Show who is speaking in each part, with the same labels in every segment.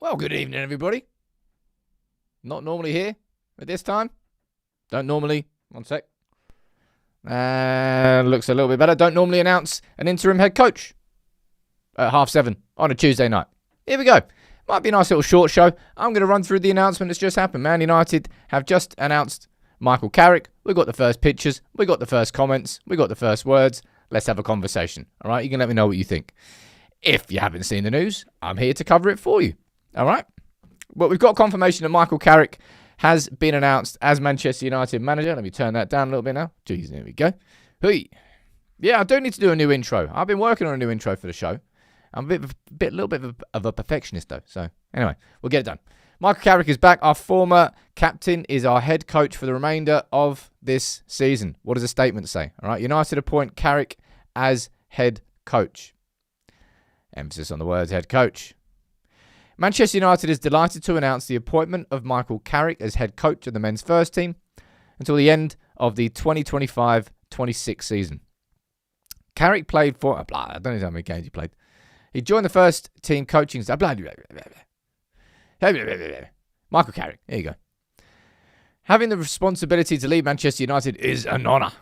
Speaker 1: Well, good evening, everybody. Not normally here at this time. Don't normally. One sec. Looks a little bit better. Don't normally announce an interim head coach at 7:30 on a Tuesday night. Here we go. Might be a nice little short show. I'm going to run through the announcement that's just happened. Man United have just announced Michael Carrick. We've got the first pictures. We got the first comments. We got the first words. Let's have a conversation. All right? You can let me know what you think. If you haven't seen the news, I'm here to cover it for you. All right? Well, we've got confirmation that Michael Carrick has been announced as Manchester United manager. Let me turn that down a little bit now. Jeez, there we go. Hey. Yeah, I do need to do a new intro. I've been working on a new intro for the show. I'm a little bit of a perfectionist, though. So, anyway, we'll get it done. Michael Carrick is back. Our former captain is our head coach for the remainder of this season. What does the statement say? All right, United appoint Carrick as head coach. Emphasis on the words head coach. Manchester United is delighted to announce the appointment of Michael Carrick as head coach of the men's first team until the end of the 2025-26 season. Carrick played for... I don't know how many games he played. He joined the first team coaching staff. Michael Carrick. There you go. Having the responsibility to lead Manchester United is an honour.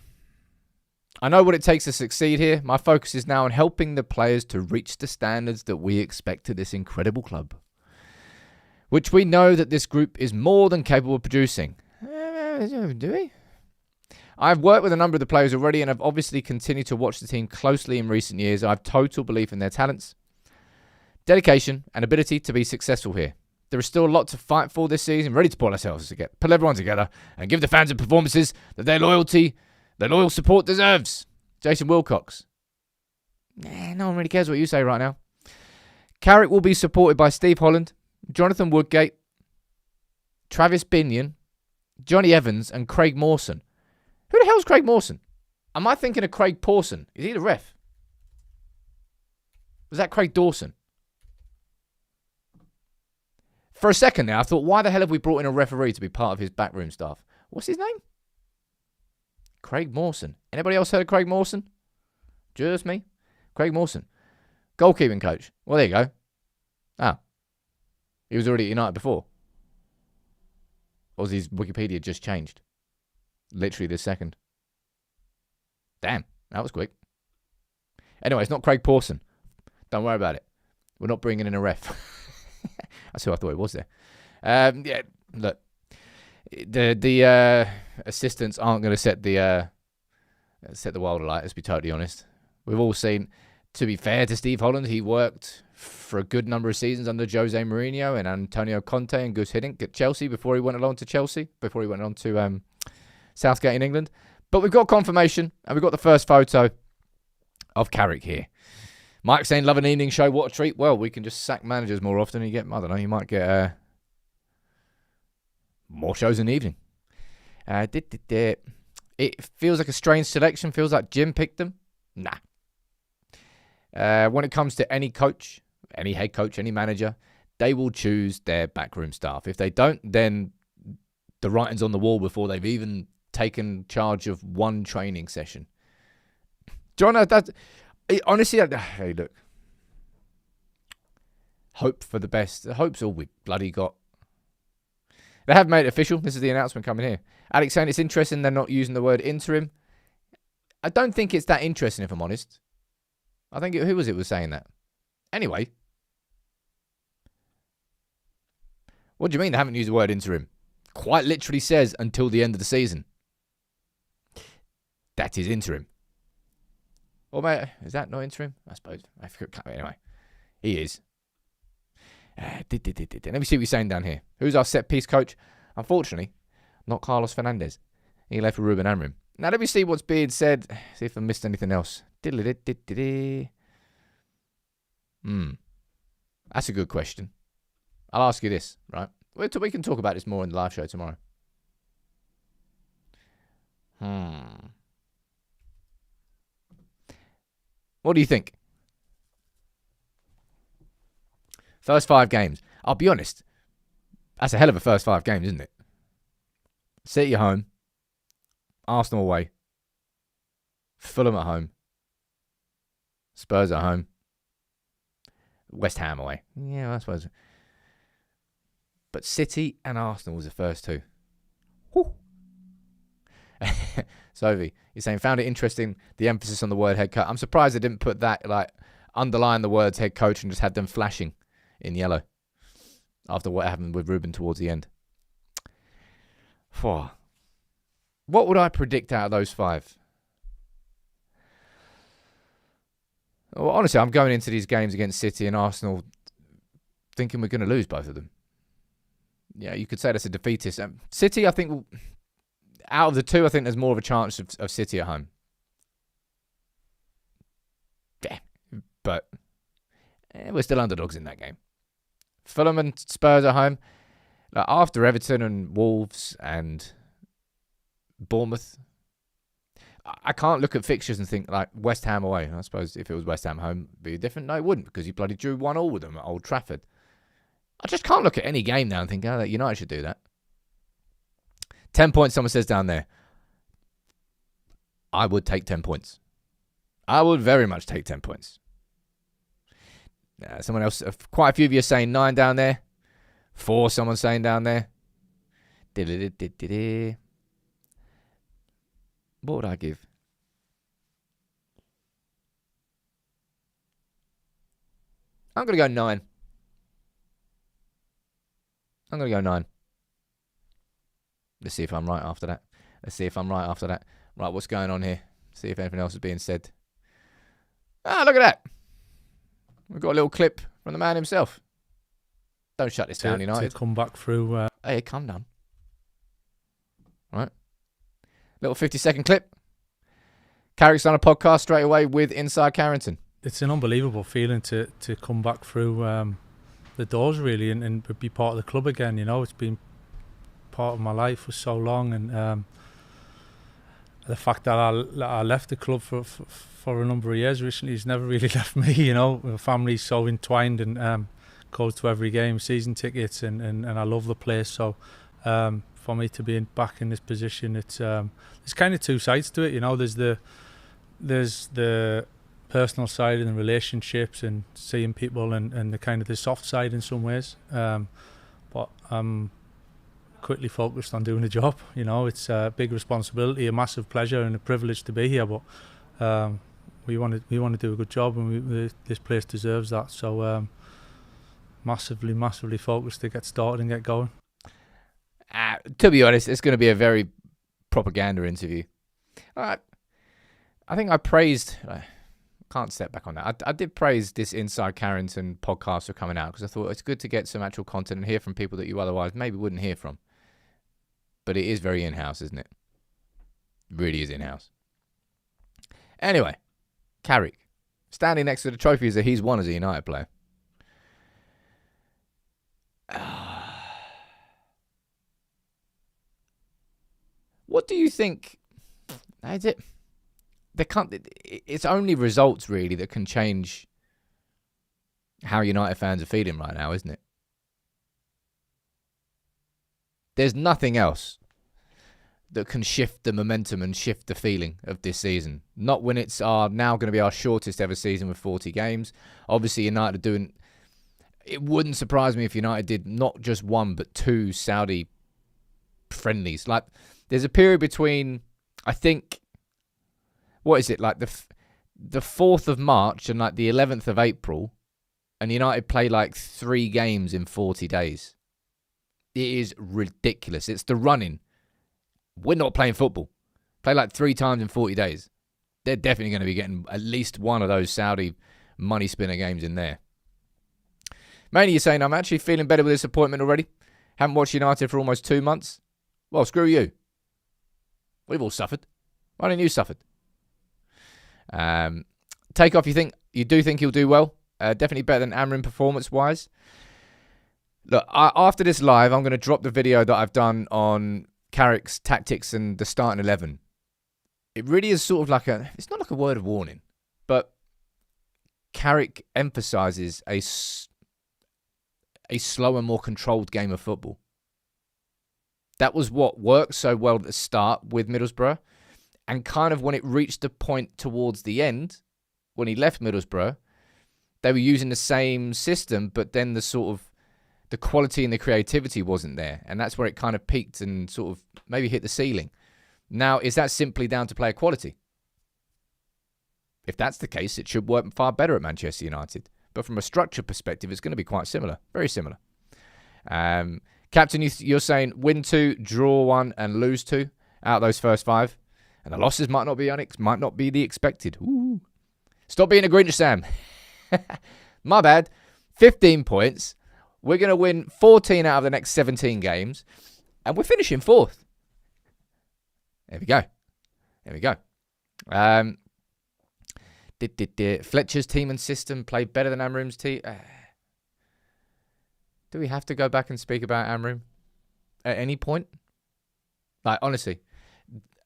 Speaker 1: I know what it takes to succeed here. My focus is now on helping the players to reach the standards that we expect of this incredible club, which we know that this group is more than capable of producing. Do we? I've worked with a number of the players already and have obviously continued to watch the team closely in recent years. I have total belief in their talents, dedication and ability to be successful here. There is still a lot to fight for this season. Ready to pull ourselves together, pull everyone together and give the fans the performances that their loyal support deserves. Jason Wilcox. No one really cares what you say right now. Carrick will be supported by Steve Holland, Jonathan Woodgate, Travis Binion, Johnny Evans and Craig Mawson. Who the hell's Craig Mawson? Am I thinking of Craig Pawson? Is he the ref? Was that Craig Dawson? For a second there, I thought, why the hell have we brought in a referee to be part of his backroom staff? What's his name? Craig Mawson. Anybody else heard of Craig Mawson? Just me. Craig Mawson. Goalkeeping coach. Well, there you go. Ah. He was already at United before. Or was his Wikipedia just changed? Literally this second. Damn. That was quick. Anyway, it's not Craig Pawson. Don't worry about it. We're not bringing in a ref. That's who I thought it was there. Yeah, look. The assistants aren't going to set the world alight, let's be totally honest. We've all seen, to be fair to Steve Holland, he worked for a good number of seasons under Jose Mourinho and Antonio Conte and Gus Hiddink at Chelsea before he went on to Southgate in England. But we've got confirmation and we've got the first photo of Carrick here. Mike saying, love an evening show, what a treat. Well, we can just sack managers more often. You might get more shows in the evening. It feels like a strange selection. Feels like Jim picked them. Nah. When it comes to any coach, any head coach, any manager, they will choose their backroom staff. If they don't, then the writing's on the wall before they've even taken charge of one training session. John, honestly, hey, look. Hope for the best. The hope's all we bloody got. They have made it official. This is the announcement coming here. Alex saying it's interesting they're not using the word interim. I don't think it's that interesting, if I'm honest. I think who was saying that? Anyway. What do you mean they haven't used the word interim? Quite literally says until the end of the season. That is interim. Or is that not interim? I suppose. Anyway. He is. Let me see what he's saying down here. Who's our set piece coach? Unfortunately, not Carlos Fernandez. He left for Ruben Amorim. Now let me see what's being said. See if I missed anything else. That's a good question. I'll ask you this, right? We can talk about this more in the live show tomorrow. What do you think? First 5 games. I'll be honest. That's a hell of a first 5 games, isn't it? City at home. Arsenal away. Fulham at home. Spurs at home. West Ham away. Yeah, I suppose. But City and Arsenal was the first two. Whew. Sophie, you're saying, found it interesting, the emphasis on the word head coach. I'm surprised they didn't put that, like, underline the words head coach and just had them flashing in yellow after what happened with Ruben towards the end. What would I predict out of those 5? Well, honestly, I'm going into these games against City and Arsenal thinking we're going to lose both of them. Yeah, you could say that's a defeatist. City, I think, out of the two, I think there's more of a chance of City at home. Yeah, but we're still underdogs in that game. Fulham and Spurs at home. Like, after Everton and Wolves and Bournemouth, I can't look at fixtures and think, like, West Ham away. I suppose if it was West Ham home, it'd be different. No, it wouldn't, because you bloody drew 1-1 with them at Old Trafford. I just can't look at any game now and think, oh, United should do that. 10 points, someone says down there. I would take 10 points. I would very much take 10 points. Someone else, quite a few of you are saying 9 down there. 4, someone's saying down there. What would I give? I'm going to go 9. I'm going to go 9. Let's see if I'm right after that. Right, what's going on here? See if anything else is being said. Ah, look at that. We've got a little clip from the man himself. Don't shut this down, United.
Speaker 2: To come back through.
Speaker 1: Hey, calm down. Right. Little 50-second clip. Carrick's on a podcast straight away with Inside Carrington.
Speaker 2: It's an unbelievable feeling to come back through the doors, really, and be part of the club again. You know, it's been part of my life for so long, and the fact that I left the club for a number of years recently has never really left me. You know, my family's so entwined and goes to every game, season tickets, and I love the place. So for me to be back in this position, it's there's kind of two sides to it. You know, there's the personal side and the relationships and seeing people and the kind of the soft side in some ways. But I'm quickly focused on doing the job. You know, it's a big responsibility, a massive pleasure and a privilege to be here. But we want to do a good job, and this place deserves that. So massively focused to get started and get going.
Speaker 1: To be honest, it's going to be a very propaganda interview. I think I praised. I can't step back on that. I did praise this Inside Carrington podcast for coming out, because I thought it's good to get some actual content and hear from people that you otherwise maybe wouldn't hear from. But it is very in-house, isn't it? It really is in-house. Anyway, Carrick, standing next to the trophies that he's won as a United player. What do you think? Is it? It's only results really that can change how United fans are feeling right now, isn't it? There's nothing else that can shift the momentum and shift the feeling of this season. Not when it's now going to be our shortest ever season with 40 games. Obviously, United are doing. It wouldn't surprise me if United did not just 1 but 2 Saudi friendlies. Like, there's a period between, I think, what is it, like the 4th of March and like the 11th of April, and United play like 3 games in 40 days. It is ridiculous. It's the running. We're not playing football. Play like 3 times in 40 days. They're definitely going to be getting at least one of those Saudi money spinner games in there. Mainly, you're saying, I'm actually feeling better with this appointment already. Haven't watched United for almost 2 months. Well, screw you. We've all suffered. Why don't you suffer? Take off, you do think he'll do well. Definitely better than Amrin performance-wise. Look, after this live, I'm going to drop the video that I've done on Carrick's tactics and the starting 11. It really is sort of like it's not like a word of warning, but Carrick emphasises a slower, more controlled game of football. That was what worked so well at the start with Middlesbrough. And kind of when it reached the point towards the end, when he left Middlesbrough, they were using the same system, but then the sort of the quality and the creativity wasn't there. And that's where it kind of peaked and sort of maybe hit the ceiling. Now, is that simply down to player quality? If that's the case, it should work far better at Manchester United. But from a structure perspective, it's going to be quite similar. Very similar. Captain, you're saying win 2, draw 1, and lose 2 out of those first 5. And the losses might not be the expected. Ooh. Stop being a Grinch, Sam. My bad. 15 points. We're going to win 14 out of the next 17 games. And we're finishing 4th. There we go. There we go. Did Fletcher's team and system play better than Amrim's team? Do we have to go back and speak about Amrim at any point? Like, honestly,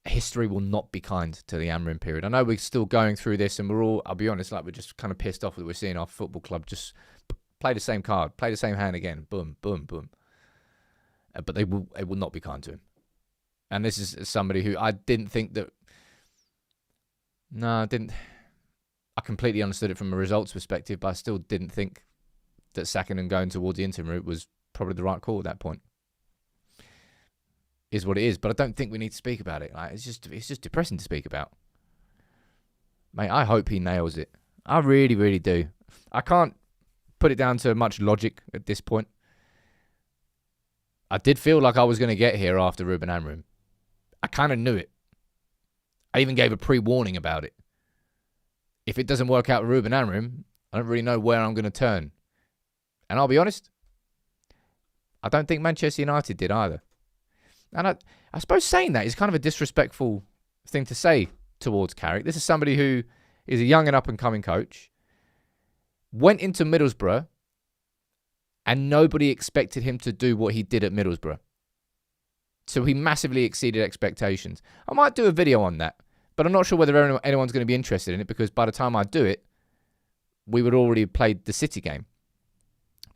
Speaker 1: history will not be kind to the Amrim period. I know we're still going through this and we're all, I'll be honest, like we're just kind of pissed off that we're seeing our football club just play the same card, play the same hand again. Boom, boom, boom. But it will not be kind to him. And this is somebody who I didn't think that... No, I didn't... I completely understood it from a results perspective, but I still didn't think that sacking and going towards the interim route was probably the right call at that point. Is what it is, but I don't think we need to speak about it. Like, it's just depressing to speak about. Mate, I hope he nails it. I really, really do. I can't put it down to much logic at this point. I did feel like I was going to get here after Ruben Amrim. I kind of knew it. I even gave a pre-warning about it. If it doesn't work out with Ruben Amrim, I don't really know where I'm going to turn. And I'll be honest, I don't think Manchester United did either. And I suppose saying that is kind of a disrespectful thing to say towards Carrick. This is somebody who is a young and up-and-coming coach, went into Middlesbrough, and nobody expected him to do what he did at Middlesbrough. So he massively exceeded expectations. I might do a video on that, but I'm not sure whether anyone's going to be interested in it because by the time I do it, we would already have played the City game.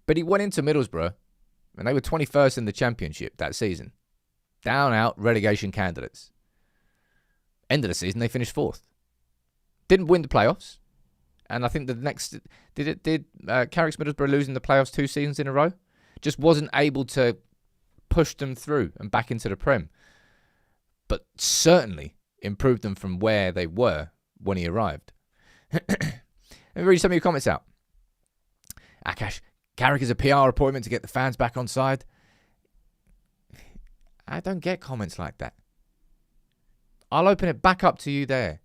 Speaker 1: But he went into Middlesbrough, and they were 21st in the Championship that season. Down out relegation candidates. End of the season, they finished 4th. Didn't win the playoffs. And I think the next... Did Carrick's Middlesbrough losing the playoffs 2 seasons in a row? Just wasn't able to push them through and back into the Prem. But certainly improved them from where they were when he arrived. Let me read some of your comments out. Akash, Carrick is a PR appointment to get the fans back on side. I don't get comments like that. I'll open it back up to you there.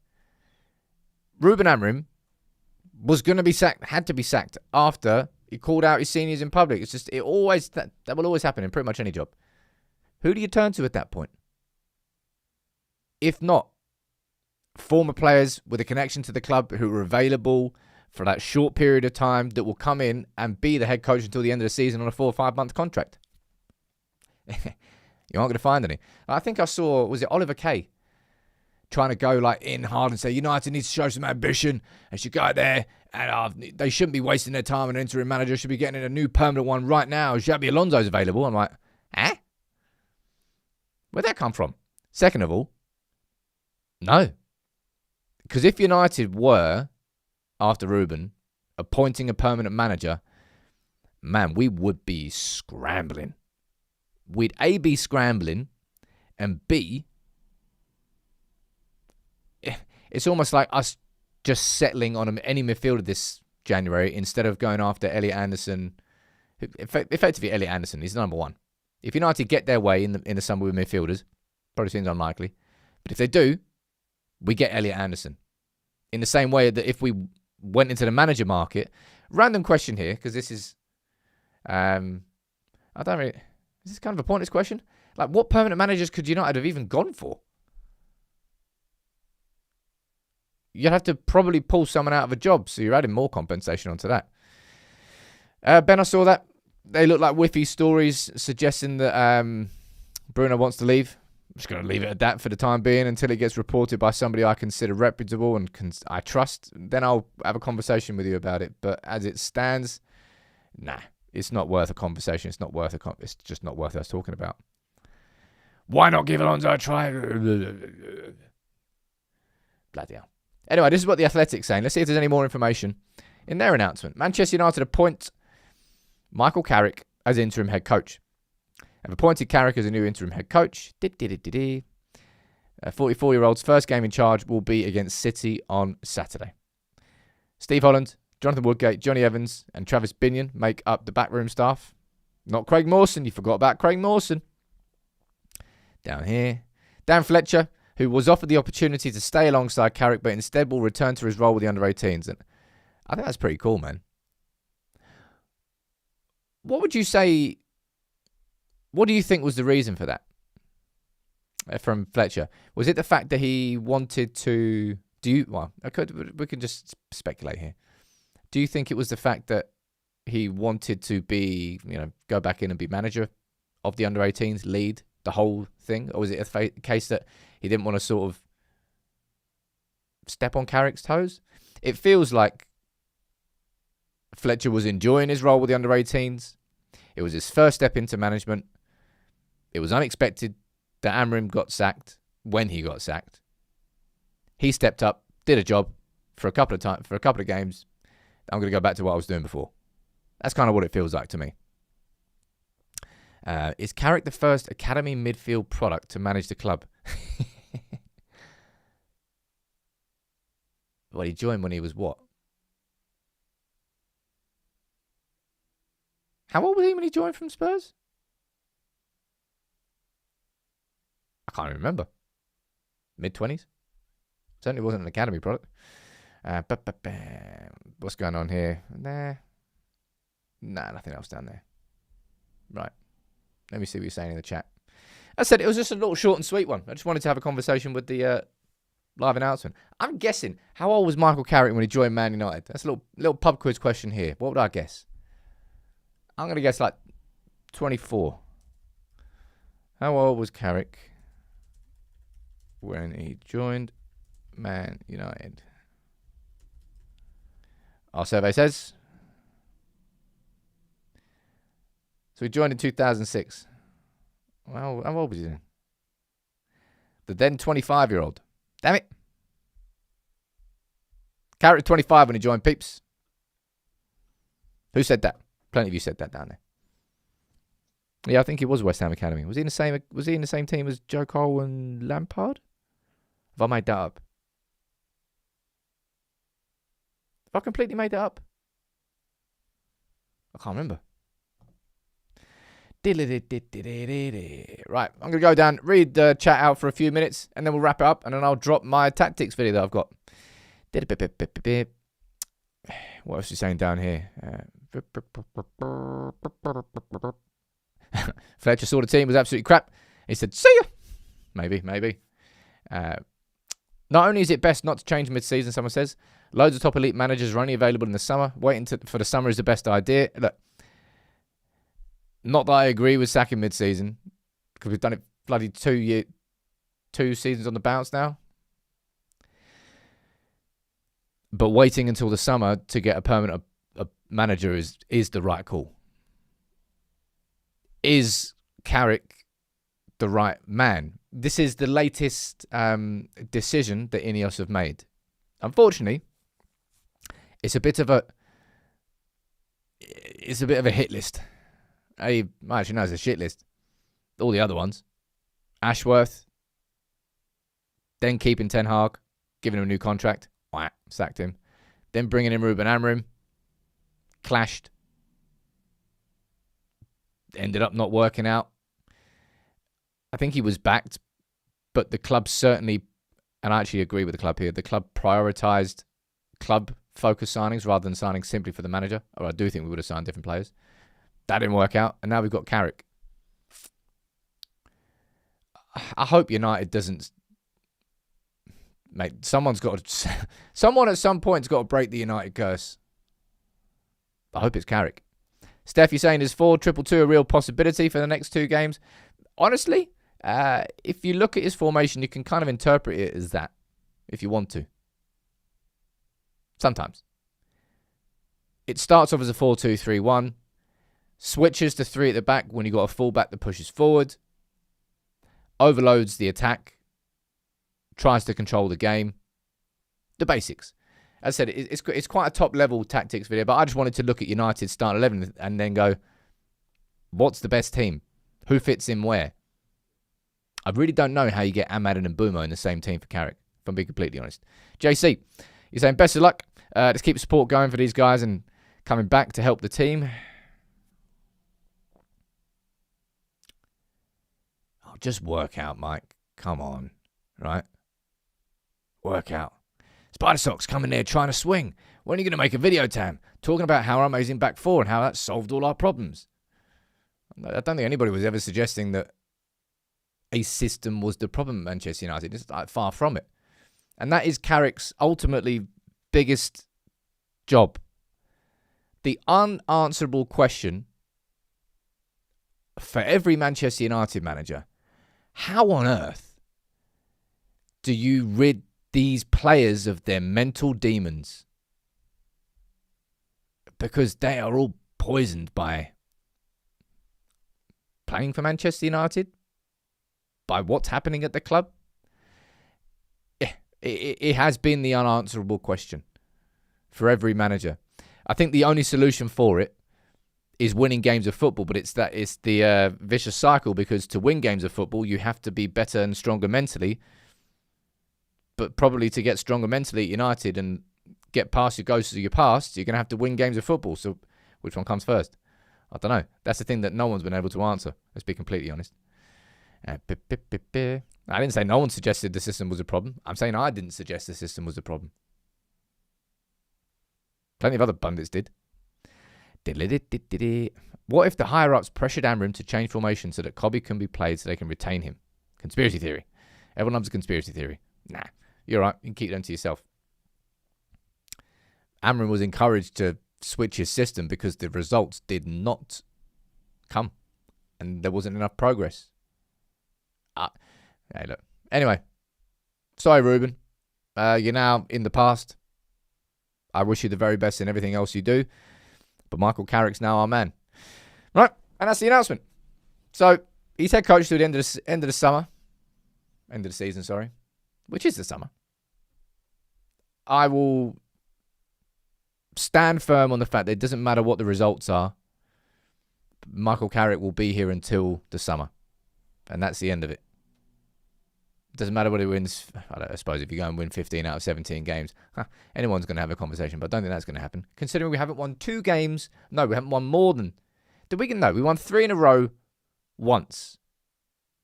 Speaker 1: Ruben Amrim was going to be sacked, had to be sacked after he called out his seniors in public. It's just, that will always happen in pretty much any job. Who do you turn to at that point? If not, former players with a connection to the club who are available for that short period of time that will come in and be the head coach until the end of the season on a 4 or 5 month contract. You aren't going to find any. I think I saw, was it Oliver Kay trying to go like in hard and say United needs to show some ambition and should go out there and they shouldn't be wasting their time. An interim manager should be getting in a new permanent one right now. Xabi Alonso's available. I'm like, eh? Where'd that come from? Second of all, no. Because if United were, after Ruben, appointing a permanent manager, man, we would be scrambling. We'd A, be scrambling, and B, it's almost like us just settling on any midfielder this January instead of going after Elliot Anderson. Effectively, Elliot Anderson, he's number 1. If United get their way in the summer with midfielders, probably seems unlikely. But if they do, we get Elliot Anderson. In the same way that if we went into the manager market, random question here, because this is, is this kind of a pointless question? Like, what permanent managers could United have even gone for? You'd have to probably pull someone out of a job, so you're adding more compensation onto that. Ben, I saw that. They look like whiffy stories suggesting that Bruno wants to leave. I'm just going to leave it at that for the time being until it gets reported by somebody I consider reputable and I trust. Then I'll have a conversation with you about it. But as it stands, nah, it's not worth a conversation. It's just not worth us talking about. Why not give Alonso a try? Bloody hell. Anyway, this is what the Athletic's saying. Let's see if there's any more information in their announcement. Manchester United appoint Michael Carrick as interim head coach. I've appointed Carrick as a new interim head coach. 44-year-old's first game in charge will be against City on Saturday. Steve Holland, Jonathan Woodgate, Johnny Evans and Travis Binion make up the backroom staff. Not Craig Mawson. You forgot about Craig Mawson. Down here. Dan Fletcher, who was offered the opportunity to stay alongside Carrick, but instead will return to his role with the under-18s. And I think that's pretty cool, man. What would you say... What do you think was the reason for that? From Fletcher. Was it the fact that he wanted to... we can just speculate here. Do you think it was the fact that he wanted to be, go back in and be manager of the under-18s, lead the whole thing? Or was it a case that he didn't want to sort of step on Carrick's toes? It feels like Fletcher was enjoying his role with the under-18s. It was his first step into management. It was unexpected that Amrim got sacked when he got sacked. He stepped up, did a job for a couple of games. I'm going to go back to what I was doing before. That's kind of what it feels like to me. Is Carrick the first academy midfield product to manage the club? Well, he joined when he was what? How old was he when he joined from Spurs? I can't even remember. Mid-20s? Certainly wasn't an academy product. What's going on here? Nah, nothing else down there. Right. Let me see what you're saying in the chat. As I said, it was just a little short and sweet one. I just wanted to have a conversation with the live announcement. I'm guessing, how old was Michael Carrick when he joined Man United? That's a little pub quiz question here. What would I guess? I'm going to guess like 24. How old was Carrick when he joined Man United? Our survey says. So he joined in 2006. Well, how old was he then? The then 25-year-old. Damn it. Carrick 25 when he joined, peeps. Who said that? Plenty of you said that down there. Yeah, I think he was West Ham Academy. Was he in the same team as Joe Cole and Lampard? Have I made that up? Have I completely made that up? I can't remember. Right, I'm going to go down, read the chat out for a few minutes, and then we'll wrap it up, and then I'll drop my tactics video that I've got. What else are you saying down here? Fletcher saw the team was absolutely crap. He said, see ya. Maybe. Not only is it best not to change mid-season, someone says, loads of top elite managers are only available in the summer. Waiting for the summer is the best idea. Look, not that I agree with sacking mid-season, because we've done it bloody 2 seasons on the bounce now. But waiting until the summer to get a permanent manager is the right call. Is Carrick the right man? This is the latest decision that Ineos have made. Unfortunately, it's a bit of a hit list. Actually, no, it's a shit list. All the other ones. Ashworth, then keeping Ten Hag, giving him a new contract, sacked him. Then bringing in Ruben Amorim, clashed. Ended up not working out. I think he was backed, but the club certainly, and I actually agree with the club here, the club prioritised club-focused signings rather than signing simply for the manager. Or I do think we would have signed different players. That didn't work out, and now we've got Carrick. I hope United doesn't... Mate, someone at some point's got to break the United curse. I hope it's Carrick. Steph, you're saying is 4-2-2 a real possibility for the next 2 games? Honestly, if you look at his formation, you can kind of interpret it as that, if you want to. Sometimes. It starts off as a 4-2-3-1, switches to 3 at the back when you've got a fullback that pushes forward, overloads the attack, tries to control the game. The basics. As I said, it's quite a top-level tactics video, but I just wanted to look at United's start 11 and then go, What's the best team? Who fits in where? I really don't know how you get Ahmad and Mbeumo in the same team for Carrick, if I'm being completely honest. JC, you're saying best of luck. Let's keep support going for these guys and coming back to help the team. Oh, just work out, Mike. Come on, right? Work out. Spider Socks coming there trying to swing. When are you going to make a video, Tam? Talking about how amazing back four and how that solved all our problems. I don't think anybody was ever suggesting that a system was the problem at Manchester United. It's far from it. And that is Carrick's ultimately biggest job. The unanswerable question for every Manchester United manager: how on earth do you rid these players of their mental demons? Because they are all poisoned by playing for Manchester United, by what's happening at the club. It has been the unanswerable question for every manager. I think the only solution for it is winning games of football, but it's the vicious cycle, because to win games of football, you have to be better and stronger mentally. But probably to get stronger mentally at United and get past your ghosts of your past, you're going to have to win games of football. So which one comes first? I don't know. That's the thing that no one's been able to answer. Let's be completely honest. I didn't say no one suggested the system was a problem. I'm saying I didn't suggest the system was a problem. Plenty of other pundits did. What if the higher-ups pressured Amram to change formation so that Cobby can be played so they can retain him? Conspiracy theory. Everyone loves a conspiracy theory. Nah, you're right. You can keep them to yourself. Amram was encouraged to switch his system because the results did not come and there wasn't enough progress. Hey, look. Anyway, sorry, Ruben. You're now in the past. I wish you the very best in everything else you do. But Michael Carrick's now our man. Right, and that's the announcement. So, he's head coach to the end of the summer. End of the season, sorry. Which is the summer. I will stand firm on the fact that it doesn't matter what the results are. Michael Carrick will be here until the summer. And that's the end of it. It doesn't matter whether he wins. I suppose if you go and win 15 out of 17 games, anyone's going to have a conversation, but I don't think that's going to happen. Considering we haven't won 2 games. No, we haven't won more than... No, we won 3 in a row once.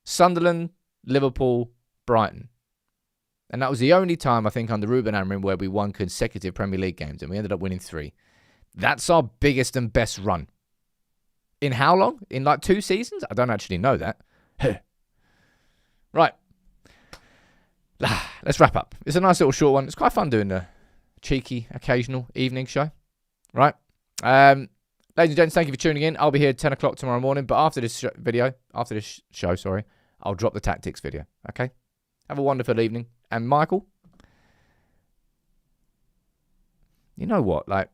Speaker 1: Sunderland, Liverpool, Brighton. And that was the only time, I think, under Ruben Amorim where we won consecutive Premier League games, and we ended up winning 3. That's our biggest and best run. In how long? In like 2 seasons? I don't actually know that. Right. Let's wrap up. It's a nice little short one. It's quite fun doing a cheeky, occasional evening show. Right. Ladies and gents, thank you for tuning in. I'll be here at 10 o'clock tomorrow morning, but after this show, I'll drop the tactics video. Okay? Have a wonderful evening. And Michael, you know what? Like,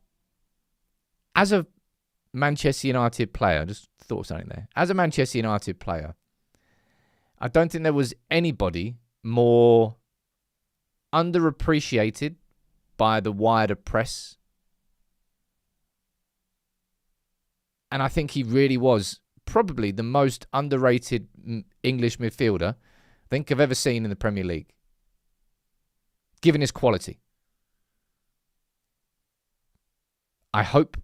Speaker 1: as a Manchester United player, I just thought of something there. As a Manchester United player, I don't think there was anybody more underappreciated by the wider press. And I think he really was probably the most underrated English midfielder I think I've ever seen in the Premier League, given his quality. I hope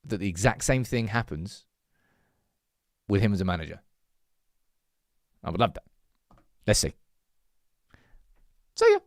Speaker 1: that the exact same thing happens with him as a manager. I would love that. Let's see. See ya.